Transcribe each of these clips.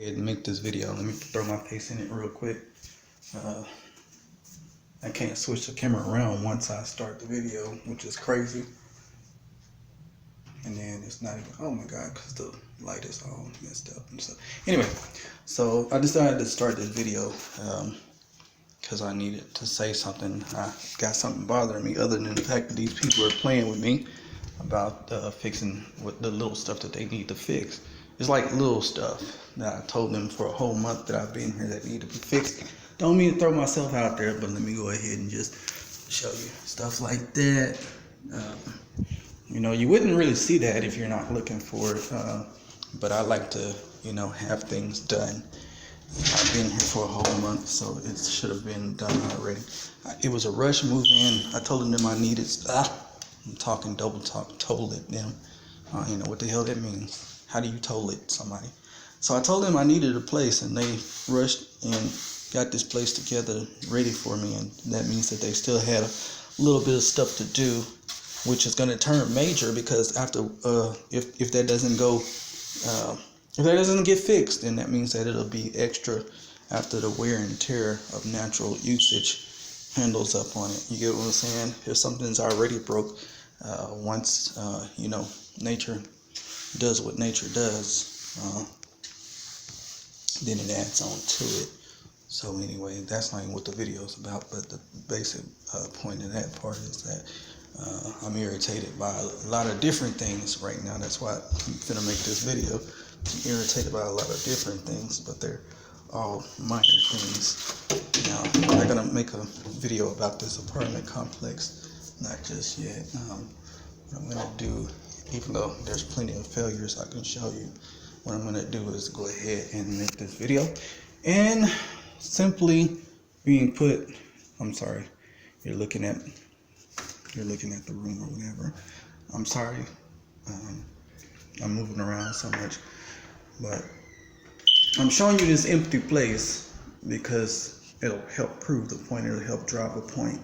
And make this video. Let me throw my face in it real quick. Uh, I can't switch the camera around once I start the video, which is crazy. And then it's not even, oh my God, because the light is all messed up and stuff. Anyway, so I decided to start this video because I needed to say something. I got something bothering me other than the fact that these people are playing with me about fixing what the little stuff that they need to fix. It's like little stuff that I told them for a whole month that I've been here that need to be fixed. Don't mean to throw myself out there, but let me go ahead and just show you stuff like that. You wouldn't really see that if you're not looking for it, but I like to, have things done. I've been here for a whole month, so it should have been done already. It was a rush move in. I told them I needed. I'm talking double talk, told it them. What the hell that means. How do you toll it somebody? So I told them I needed a place, and they rushed and got this place together ready for me, and that means that they still had a little bit of stuff to do, which is going to turn major because after if that doesn't go if that doesn't get fixed, then that means that it'll be extra after the wear and tear of natural usage handles up on it. You get what I'm saying? If something's already broke, once nature does what nature does, then it adds on to it. So anyway, that's not even what the video is about, but the basic point of that part is that I'm irritated by a lot of different things right now. That's why I'm finna make this video. I'm irritated by a lot of different things, but they're all minor things. Now, I'm not gonna make a video about this apartment complex, not just yet. What I'm gonna do, even though there's plenty of failures I can show you, what I'm gonna do is go ahead and make this video. And simply being put, I'm sorry, you're looking at the room or whatever. I'm sorry, I'm moving around so much, but I'm showing you this empty place because it'll help prove the point. It'll help drive a point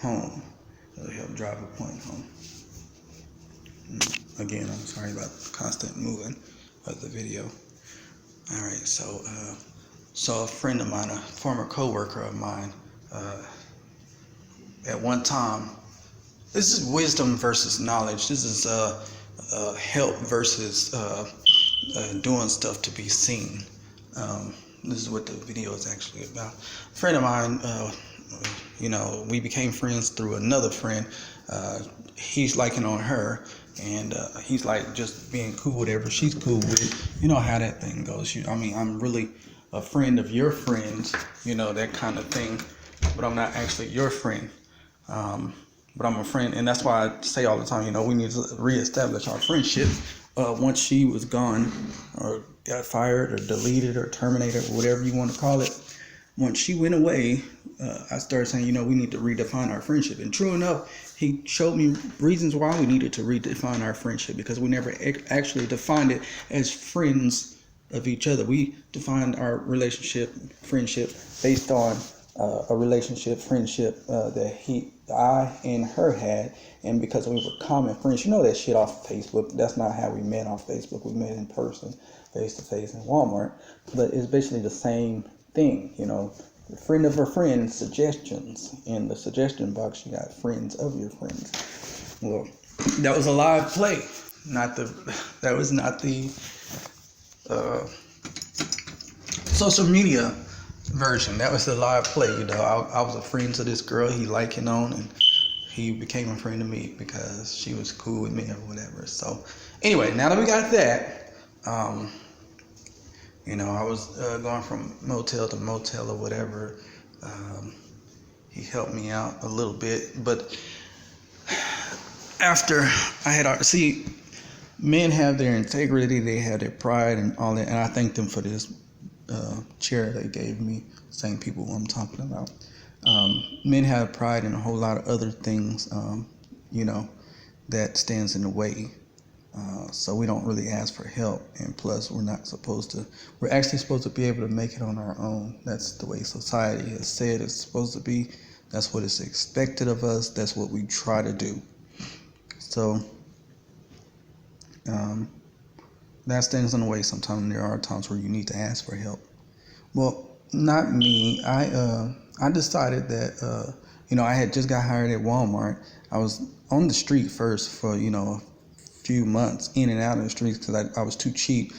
home. Again, I'm sorry about the constant moving of the video. All right, so a friend of mine, a former coworker of mine, at one time, this is wisdom versus knowledge. This is help versus doing stuff to be seen. This is what the video is actually about. A friend of mine, we became friends through another friend. He's liking on her, and he's like just being cool with whatever she's cool with. You know how that thing goes. I'm really a friend of your friends, that kind of thing, but I'm not actually your friend. But I'm a friend, and that's why I say all the time, we need to reestablish our friendship. Once she was gone, or got fired, or deleted, or terminated, or whatever you want to call it, once she went away, I started saying, we need to redefine our friendship. And true enough, he showed me reasons why we needed to redefine our friendship, because we never actually defined it as friends of each other. We defined our friendship based on a friendship that I and her had, and because we were common friends. That shit off Facebook. That's not how we met off Facebook. We met in person, face to face in Walmart. But it's basically the same thing, The friend of a friend suggestions. In the suggestion box, you got friends of your friends. Well, that was a live play. That was not the social media version. That was the live play. I was a friend to this girl he liking on, and he became a friend to me because she was cool with me or whatever. So anyway, now that we got that, I was going from motel to motel or whatever. He helped me out a little bit, but after I had men have their integrity, they have their pride and all that, and I thank them for this chair they gave me. Same people I'm talking about. Men have pride in a whole lot of other things, that stands in the way. So we don't really ask for help, and plus we're actually supposed to be able to make it on our own. That's the way society has said it's supposed to be. That's what is expected of us. That's what we try to do. So that stands in the way. Sometimes there are times where you need to ask for help. Well, not me. I decided that I had just got hired at Walmart. I was on the street first for a few months, in and out of the streets because I was too cheap.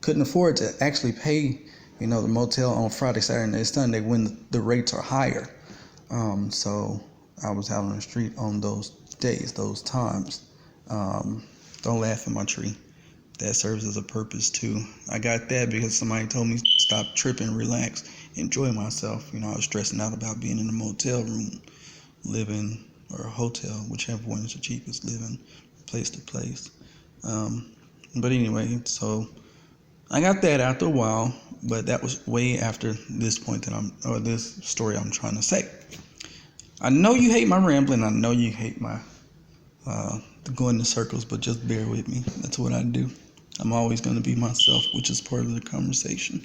Couldn't afford to actually pay the motel on Friday, Saturday, and Sunday when the rates are higher. So I was out on the street on those days, those times. Don't laugh at my tree. That serves as a purpose too. I got that because somebody told me stop tripping, relax, enjoy myself. I was stressing out about being in a motel room, living, or a hotel, whichever one is the cheapest, living place to place. But anyway, so I got that after a while, but that was way after this point this story I'm trying to say. I know you hate my rambling. I know you hate my going in circles, but just bear with me. That's what I do. I'm always going to be myself, which is part of the conversation.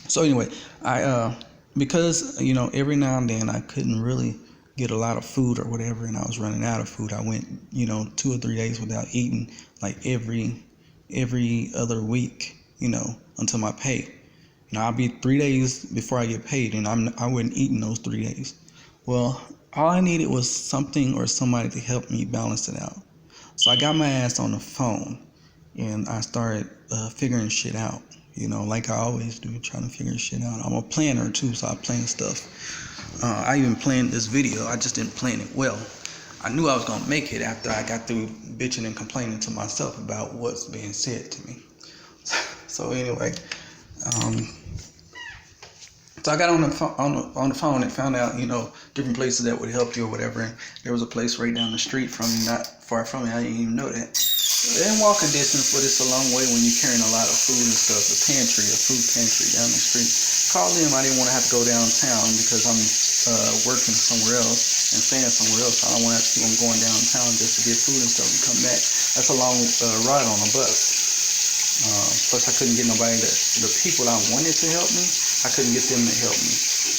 So anyway, I because every now and then I couldn't really get a lot of food or whatever, and I was running out of food. I went 2 or 3 days without eating, like every other week, until my pay. I'll be 3 days before I get paid, and I wasn't eating those 3 days. Well, all I needed was something or somebody to help me balance it out. So I got my ass on the phone, and I started figuring shit out. Like I always do, trying to figure shit out. I'm a planner too, so I plan stuff. I even planned this video. I just didn't plan it well. I knew I was gonna make it after I got through bitching and complaining to myself about what's being said to me. So anyway, so I got on the phone and found out, different places that would help you or whatever. And there was a place right down the street from me, not far from me. I didn't even know that. It ain't walking distance, but it's a long way when you're carrying a lot of food and stuff. A food pantry down the street. Called them. I didn't want to have to go downtown because I'm working somewhere else and staying somewhere else. So I don't want to have to keep on going downtown just to get food and stuff and come back. That's a long ride on a bus. Plus, I couldn't get nobody the people I wanted to help me, I couldn't get them to help me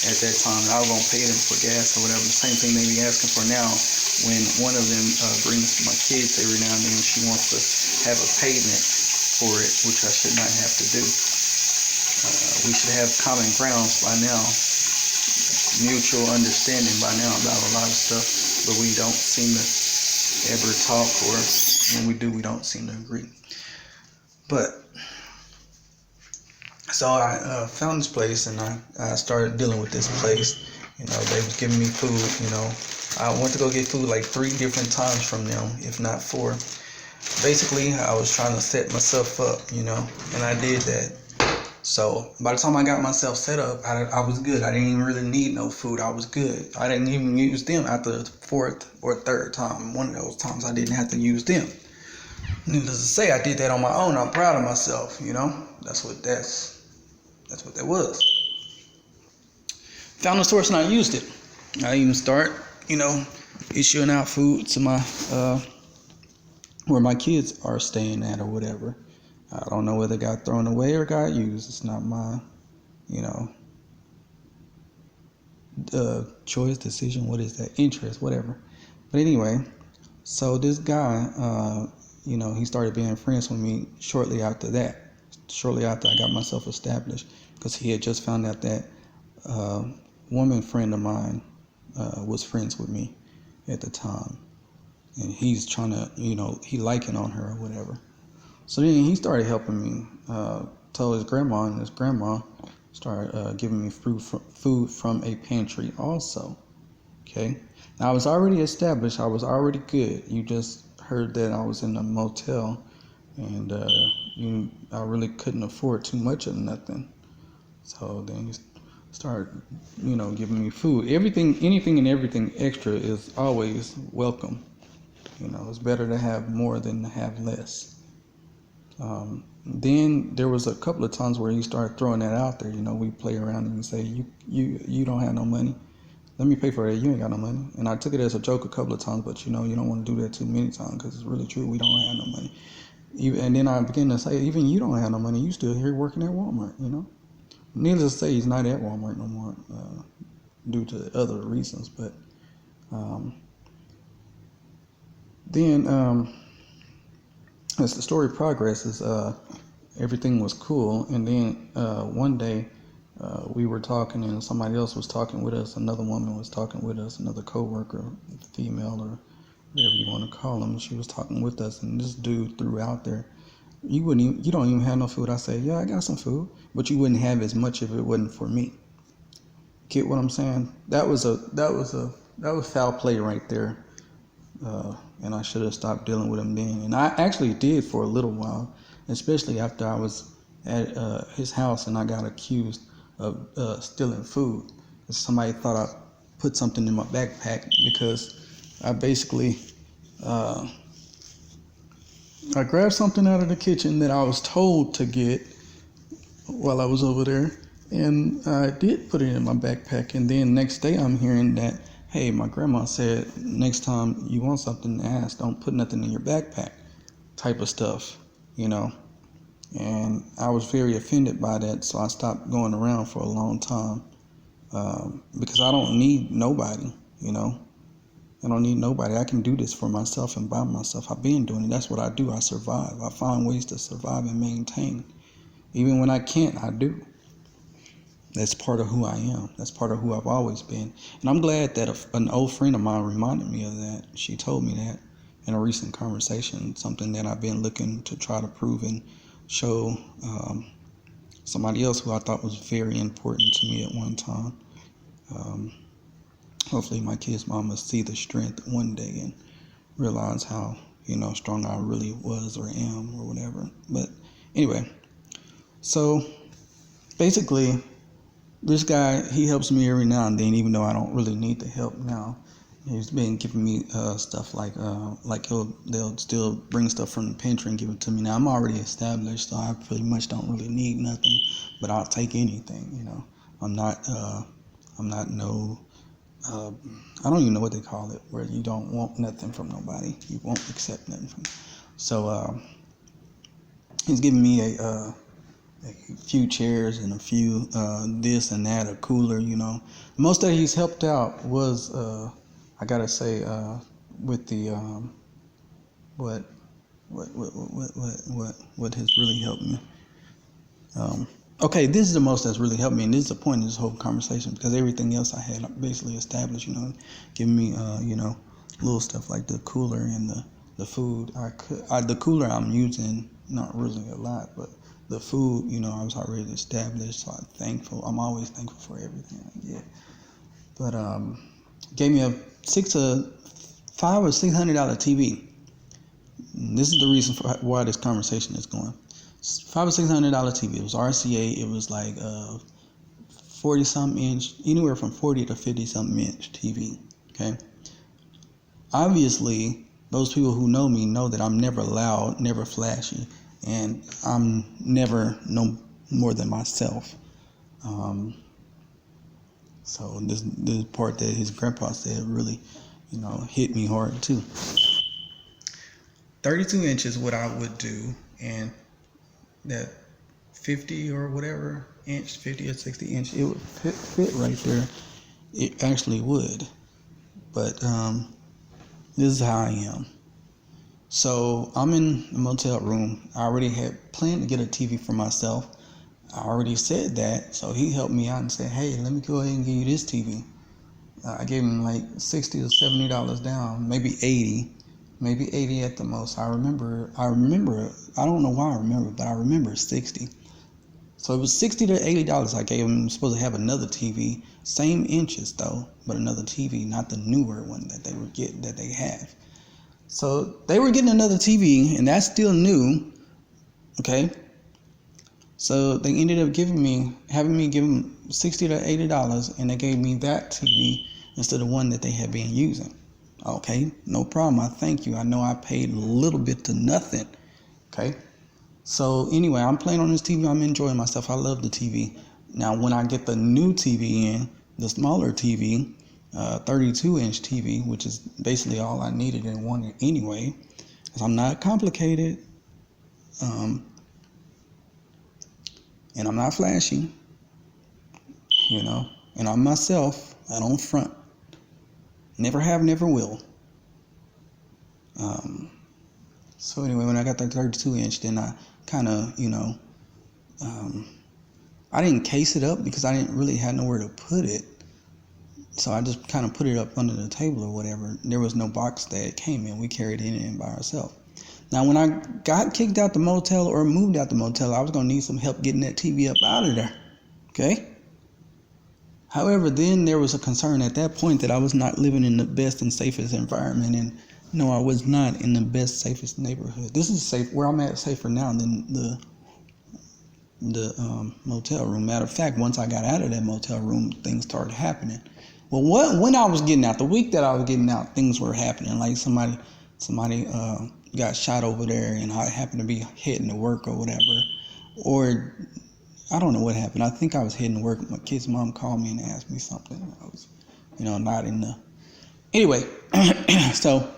at that time. I was going to pay them for gas or whatever. The same thing they be asking for now when one of them brings my kids every now and then. She wants to have a payment for it, which I should not have to do. We should have common grounds by now, mutual understanding by now about a lot of stuff, but we don't seem to ever talk, or when we do, we don't seem to agree. But so I found this place, and I started dealing with this place. They was giving me food. I went to go get food like 3 different times from them, if not 4. Basically, I was trying to set myself up, and I did that. So by the time I got myself set up, I was good. I didn't even really need no food. I was good. I didn't even use them after the 4th or 3rd time. One of those times I didn't have to use them. Needless to say, I did that on my own. I'm proud of myself, That's what that was. Found a source and I used it. I even start, issuing out food to my where my kids are staying at or whatever. I don't know whether it got thrown away or got used. It's not my, choice, decision. What is that? Interest, whatever. But anyway, so this guy, he started being friends with me shortly after that. Shortly after I got myself established, because he had just found out that woman friend of mine was friends with me at the time, and he's trying to, he liking on her or whatever. So then he started helping me. Told his grandma, and his grandma started giving me food from a pantry also. Okay, now I was already established. I was already good. You just heard that I was in a motel, and I really couldn't afford too much of nothing. So then he started, giving me food. Anything and everything extra is always welcome. It's better to have more than to have less. Then there was a couple of times where he started throwing that out there. We play around and you say, you don't have no money. Let me pay for it. You ain't got no money. And I took it as a joke a couple of times, but you don't want to do that too many times because it's really true. We don't have no money. And then I began to say, even you don't have no money. You still here working at Walmart, Needless to say, he's not at Walmart no more due to other reasons. But then as the story progresses, everything was cool, and then one day we were talking, and somebody else was talking with us. Another woman was talking with us, another coworker, female or whatever you want to call them. She was talking with us, and this dude threw out there, you don't even have no food. I said, yeah, I got some food, but you wouldn't have as much if it wasn't for me. Get what I'm saying? That was foul play right there. And I should have stopped dealing with him then. And I actually did for a little while, especially after I was at his house and I got accused of stealing food. Somebody thought I put something in my backpack because I basically I grabbed something out of the kitchen that I was told to get while I was over there, and I did put it in my backpack. And then next day I'm hearing that, hey, my grandma said next time you want something to ask, don't put nothing in your backpack, type of stuff, you know. And I was very offended by that, so I stopped going around for a long time, because I don't need nobody, you know. I don't need nobody. I can do this for myself and by myself. I've been doing it. That's what I do. I survive. I find ways to survive and maintain. Even when I can't, I do. That's part of who I am. That's part of who I've always been. And I'm glad that an old friend of mine reminded me of that. She told me that in a recent conversation, something that I've been looking to try to prove and show somebody else who I thought was very important to me at one time. Hopefully my kid's mama see the strength one day and realize how, strong I really was or am or whatever. But anyway, so basically this guy, he helps me every now and then, even though I don't really need the help now. He's been giving me stuff like they'll still bring stuff from the pantry and give it to me. Now I'm already established, so I pretty much don't really need nothing, but I'll take anything, I'm not I don't even know what they call it, where you don't want nothing from nobody. You won't accept nothing from them. So he's giving me a few chairs and a few this and that, a cooler, Most that he's helped out was, I gotta say, with the what has really helped me. Okay, this is the most that's really helped me, and this is the point of this whole conversation, because everything else I had basically established, giving me, little stuff like the cooler and the food. The cooler I'm using, not really a lot, but the food, I was already established, so I'm always thankful for everything I get. But gave me a $500 or $600 TV. And this is the reason for why this conversation is going. $500 or $600 TV. It was RCA. It was like 40-something inch, anywhere from 40 to 50-something inch TV. Okay. Obviously, those people who know me know that I'm never loud, never flashy, and I'm never no more than myself. So this part that his grandpa said really, hit me hard too. 32 inches, what I would do, and that 50 or whatever inch, 50 or 60 inch, it would fit right there. It actually would. But this is how I am. So I'm in the motel room. I already had planned to get a TV for myself. I already said that. So he helped me out and said, hey, let me go ahead and give you this TV. I gave him like $60 to $70 down, maybe 80 at the most. I remember, I don't know why I remember, but I remember 60. So it was $60 to $80 I gave him. He was supposed to have another TV, same inches though, but another TV, not the newer one that they would get, that they have. So they were getting another TV, and that's still new, okay? So they ended up having me give them $60 to $80, and they gave me that TV instead of one that they had been using. Okay, no problem. I thank you. I know I paid a little bit to nothing. Okay. So anyway, I'm playing on this TV. I'm enjoying myself. I love the TV. Now, when I get the new TV in, the smaller TV, 32-inch TV, which is basically all I needed and wanted anyway, because I'm not complicated, and I'm not flashy, and I'm myself. I don't front. Never have, never will. So anyway, when I got that 32 inch, then I kind of, I didn't case it up because I didn't really have nowhere to put it. So I just kind of put it up under the table or whatever. There was no box that it came in. We carried it in by ourselves. Now, when I got kicked out the motel or moved out the motel, I was going to need some help getting that TV up out of there. Okay? However, then there was a concern at that point that I was not living in the best and safest environment. And no, I was not in the best, safest neighborhood. This is safe. Where I'm at safer now than the motel room. Matter of fact, once I got out of that motel room, things started happening. Well, when I was getting out, the week that I was getting out, things were happening. Like somebody got shot over there, and I happened to be heading to work or whatever. Or I don't know what happened. I think I was heading to work. My kid's mom called me and asked me something. I was, not in the. Anyway, so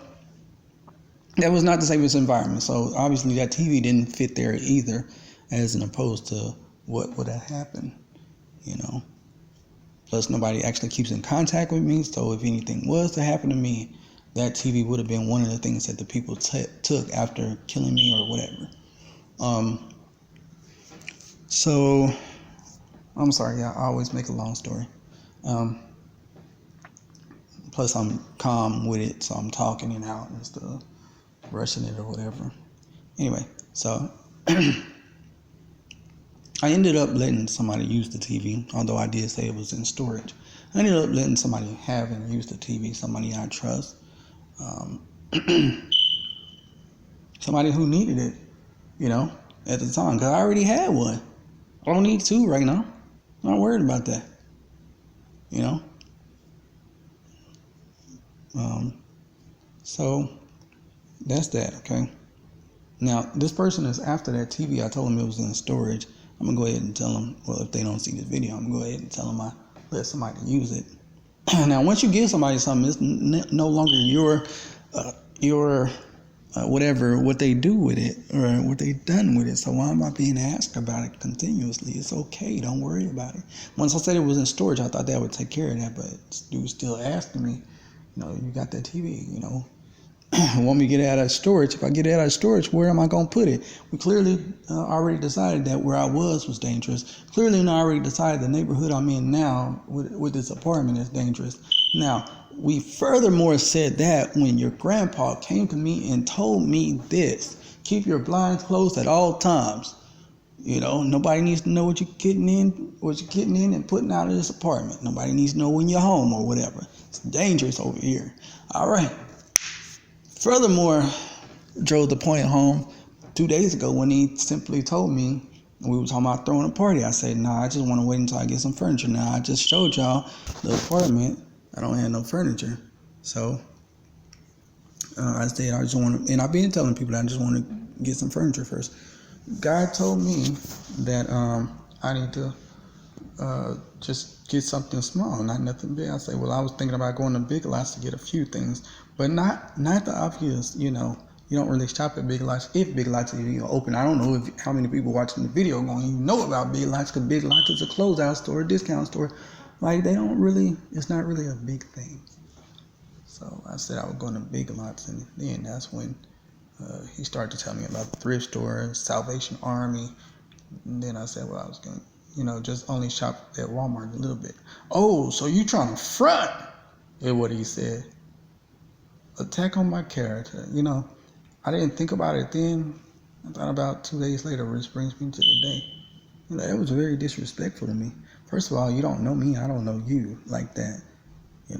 that was not the safest environment. So obviously that TV didn't fit there either, as opposed to what would have happened, Plus, nobody actually keeps in contact with me, so if anything was to happen to me, that TV would have been one of the things that the people took after killing me or whatever. So, I'm sorry, I always make a long story. Plus, I'm calm with it, so I'm talking it out instead of rushing it or whatever. Anyway, so I ended up letting somebody use the TV, although I did say it was in storage. I ended up letting somebody have and use the TV, somebody I trust, somebody who needed it, at the time, because I already had one. I don't need two right now. I'm not worried about that, So that's that, okay? Now, this person is after that TV. I told him it was in storage. I'm going to go ahead and tell them, well, if they don't see this video, I'm going to go ahead and tell them I let somebody use it. Now, once you give somebody something, it's no longer your whatever, what they do with it or what they done with it. So why am I being asked about it continuously? It's okay. Don't worry about it. Once I said it was in storage, I thought that would take care of that. But dude's still asking me, you got that TV, want me to get it out of storage. If I get it out of storage, where am I going to put it? We clearly already decided that where I was dangerous. Clearly, I already decided the neighborhood I'm in now with this apartment is dangerous. Now, we furthermore said that when your grandpa came to me and told me this: keep your blinds closed at all times. Nobody needs to know what you're getting in and putting out of this apartment. Nobody needs to know when you're home or whatever. It's dangerous over here. All right. Furthermore, drove the point home 2 days ago when he simply told me, we were talking about throwing a party. I said, nah, I just want to wait until I get some furniture. Now, I just showed y'all the apartment. I don't have no furniture. So, I said, I just want to, and I've been telling people that I just want to get some furniture first. God told me that I need to just get something small, not nothing big. I say, well, I was thinking about going to Big Lots to get a few things, but not the obvious. You don't really shop at Big Lots if Big Lots is even open. I don't know how many people watching the video going to even know about Big Lots, because Big Lots is a closeout store, a discount store. Like, it's not really a big thing. So I said I was going to Big Lots, and then that's when he started to tell me about the thrift store, Salvation Army. And then I said, well, I was going to, just only shop at Walmart a little bit. Oh, so you trying to front, is what he said. Attack on my character. I didn't think about it then. I thought about 2 days later, which brings me to the day. It was very disrespectful to me. First of all, you don't know me. I don't know you like that.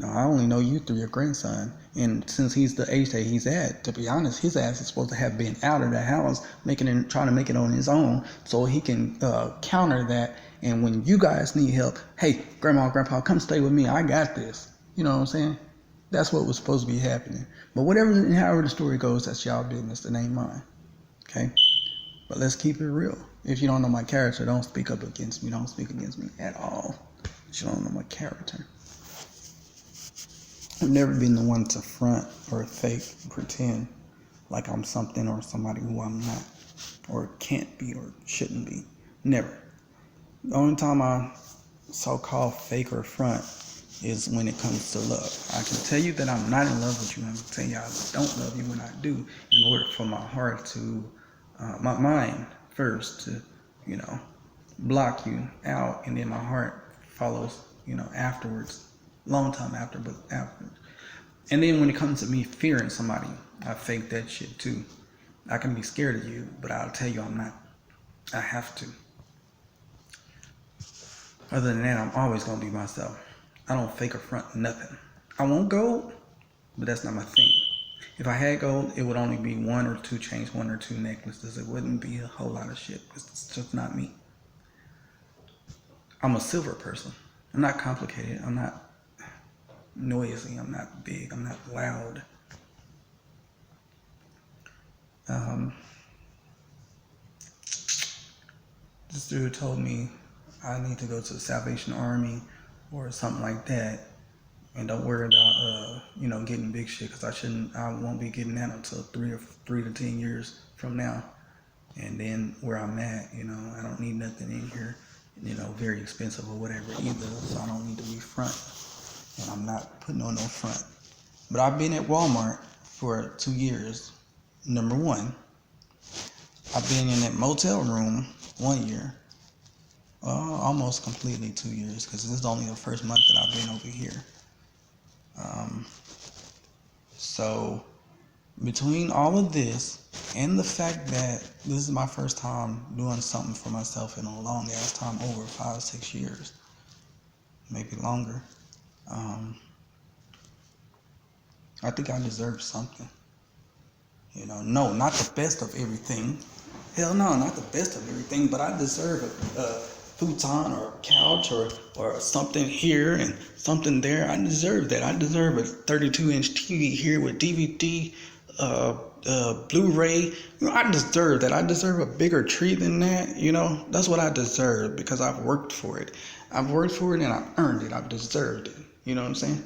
I only know you through your grandson. And since he's the age that he's at, to be honest, his ass is supposed to have been out of the house, trying to make it on his own, so he can counter that. And when you guys need help, hey, grandma, grandpa, come stay with me. I got this. You know what I'm saying? That's what was supposed to be happening. But however the story goes, that's y'all business. It ain't mine. Okay? But let's keep it real. If you don't know my character, don't speak up against me. Don't speak against me at all. If you don't know my character. I've never been the one to front or fake, pretend like I'm something or somebody who I'm not, or can't be, or shouldn't be. Never. The only time I so-called fake or front is when it comes to love. I can tell you that I'm not in love with you. I can tell you I don't love you when I do, in order for my heart to, my mind first to, block you out, and then my heart follows, afterwards, long time after, but afterwards. And then when it comes to me fearing somebody, I fake that shit too. I can be scared of you, but I'll tell you I'm not. I have to. Other than that, I'm always going to be myself. I don't fake or front nothing. I want gold, but that's not my thing. If I had gold, it would only be 1 or 2 chains, 1 or 2 necklaces. It wouldn't be a whole lot of shit. It's just not me. I'm a silver person. I'm not complicated. I'm not noisy. I'm not big. I'm not loud. This dude told me I need to go to the Salvation Army or something like that, and don't worry about getting big shit, because I won't be getting that until 3 to 10 years from now. And then where I'm at, I don't need nothing in here, very expensive or whatever either, so I don't need to be front, and I'm not putting on no front. But I've been at Walmart for 2 years. Number one, I've been in that motel room 1 year. Almost completely 2 years, because this is only the first month that I've been over here. So between all of this and the fact that this is my first time doing something for myself in a long ass time, over 5-6 years, maybe longer, I think I deserve something. No, not the best of everything. Hell no, not the best of everything, but I deserve a futon or a couch or something here and something there. I deserve that. I deserve a 32-inch TV here with DVD, Blu-ray. I deserve that. I deserve a bigger tree than that. That's what I deserve, because I've worked for it. I've worked for it and I've earned it. I've deserved it. You know what I'm saying?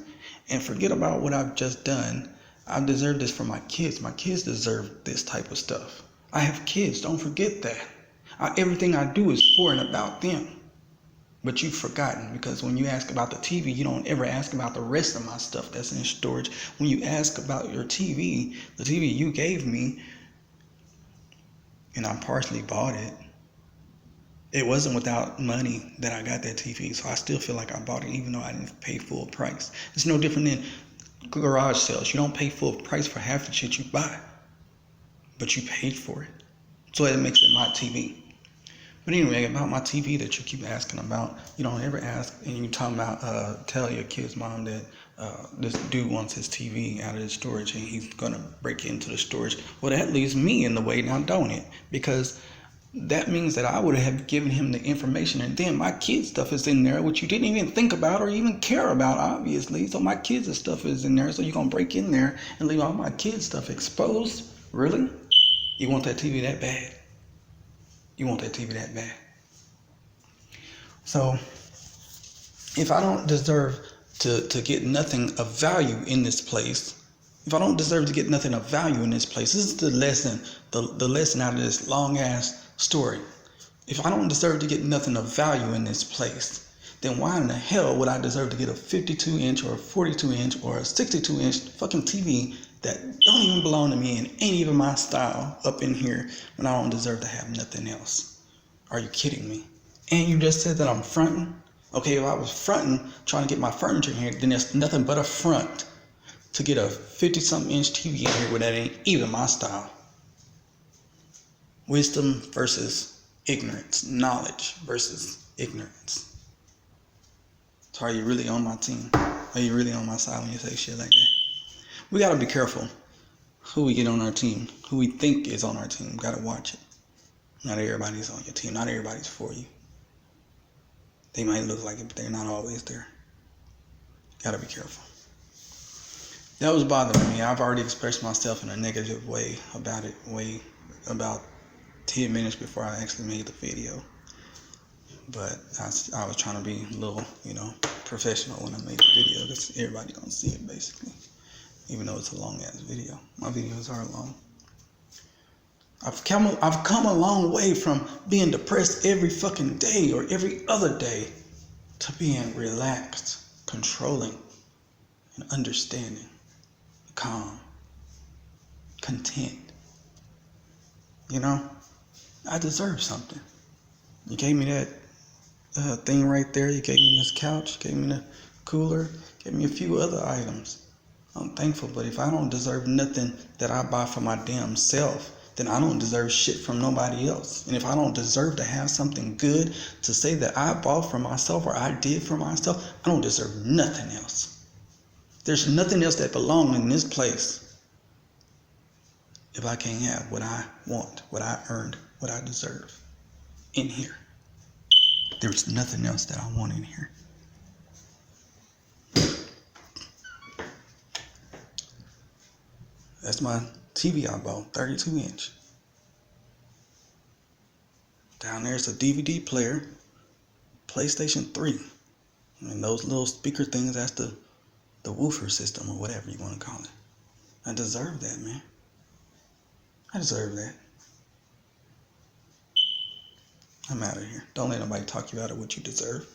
And forget about what I've just done. I deserve this for my kids. My kids deserve this type of stuff. I have kids. Don't forget that. Everything I do is for and about them. But you've forgotten, because when you ask about the TV, you don't ever ask about the rest of my stuff that's in storage. When you ask about your TV, the TV you gave me, and I partially bought it, it wasn't without money that I got that TV. So I still feel like I bought it, even though I didn't pay full price. It's no different than garage sales. You don't pay full price for half the shit you buy, but you paid for it. So it makes it my TV. But anyway, about my TV that you keep asking about, you don't ever ask, and you talking about tell your kid's mom that this dude wants his TV out of his storage and he's gonna break into the storage. Well, that leaves me in the way now, don't it? Because that means that I would have given him the information, and then my kid's stuff is in there, which you didn't even think about or even care about, obviously. So my kids' stuff is in there, so you're gonna break in there and leave all my kids' stuff exposed? Really? You want that TV that bad? You want that TV that bad? So if I don't deserve to get nothing of value in this place, if I don't deserve to get nothing of value in this place, this is the lesson, the lesson out of this long ass story. If I don't deserve to get nothing of value in this place, then why in the hell would I deserve to get a 52-inch or a 42-inch or a 62-inch fucking TV that don't even belong to me and ain't even my style up in here, when I don't deserve to have nothing else? Are you kidding me? And you just said that I'm fronting? Okay, if I was fronting, trying to get my furniture in here, then there's nothing but a front to get a 50-something inch TV in here where that ain't even my style. Wisdom versus ignorance. Knowledge versus ignorance. So are you really on my team? Are you really on my side when you say shit like that? We gotta be careful who we get on our team, who we think is on our team. We gotta watch it. Not everybody's on your team. Not everybody's for you. They might look like it, but they're not always there. Gotta be careful. That was bothering me. I've already expressed myself in a negative way about it, about 10 minutes before I actually made the video. But I was trying to be a little, professional when I made the video, because everybody gonna see it basically. Even though it's a long ass video. My videos are long. I've come a long way from being depressed every fucking day or every other day to being relaxed. controlling and understanding, calm, content. You know, I deserve something. You gave me that thing right there. You gave me this couch, gave me the cooler, gave me a few other items. I'm thankful, but if I don't deserve nothing that I buy for my damn self, then I don't deserve shit from nobody else. And if I don't deserve to have something good to say that I bought for myself or I did for myself, I don't deserve nothing else. There's nothing else that belongs in this place if I can't have what I want, what I earned, what I deserve in here. There's nothing else that I want in here. That's my TV I bought, 32-inch. Down there's a DVD player, PlayStation 3. And those little speaker things, that's the woofer system or whatever you want to call it. I deserve that, man. I deserve that. I'm out of here. Don't let nobody talk you out of what you deserve.